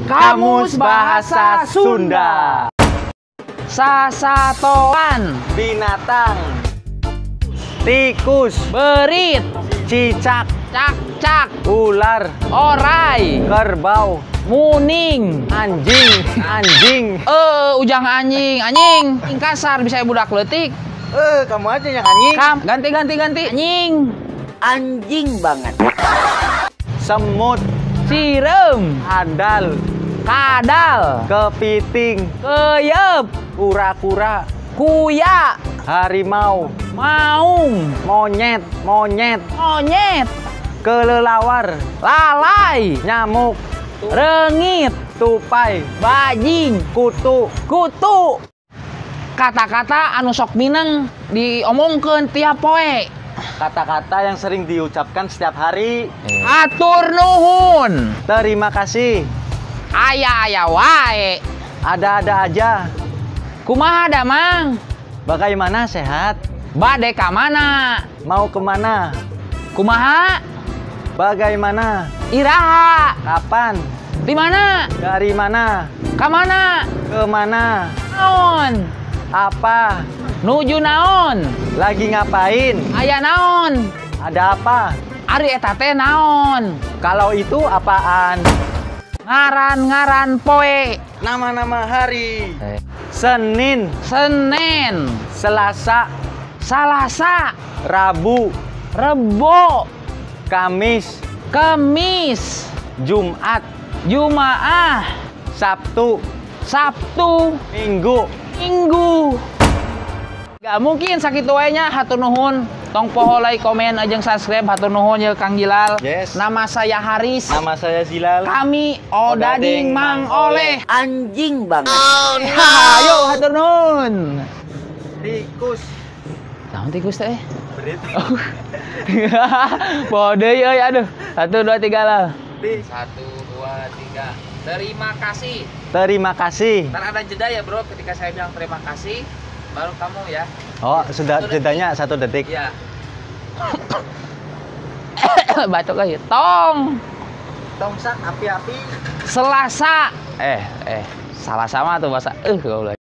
Kamus Bahasa Sunda. Sasatoan, binatang, tikus, berit, cicak, cak-cak, ular, orai, kerbau, muning, anjing. Ujang anjing. Anjing kasar bisa budak leutik. Kamu aja yang anjing. Ganti. Anjing. Anjing banget. Semut, Cirem, adal, kadal, kepiting, keyep, kura-kura, kuya, harimau, maung, monyet, monyet, kelelawar, lalai, nyamuk, rengit, tupai, bajing, kutu. Kata-kata anu sok mineng diomongkeun tiap poe. Kata-kata yang sering diucapkan setiap hari. Atur nuhun, Terima kasih. aya wae, Ada-ada aja. kumaha da mang, Bagaimana, sehat? bade ka mana, Mau kemana? kumaha, Bagaimana? iraha, Kapan? di mana, Dari mana? ka mana, Kemana? naon, Apa? nuju naon, Lagi ngapain? aya naon, Ada apa? ari eta teh naon, Kalau itu apaan? ngaran poe, Nama-nama hari. Senin, Senen, Selasa, Salasa, Rabu, Rebo, Kamis, Kemis, Jumat, Jumaah, Sabtu, Sabtu, Minggu. Minggu. Gak mungkin sakit waenya. Hatur nuhun, tong poho like, komen, ajeng subscribe. Hatur nuhun ya Kang Gilal. Yes. Nama saya Haris. Nama saya Zilal. Kami Odading Mang Oleh. Anjing banget. Ayo hatur nuhun. Tikus. Naon tikus teh? Berit. Bode euy aduh. 1 2 3 lah. 1, 2, 3. Terima kasih. Terima kasih. Ntar ada jeda ya bro, ketika saya bilang terima kasih, baru kamu ya. Oh, sudah jedanya 1 detik. Iya. Batuk aja. Tong. Tongsak api-api. Selasa. Salah sama tuh bahasa. Goblok.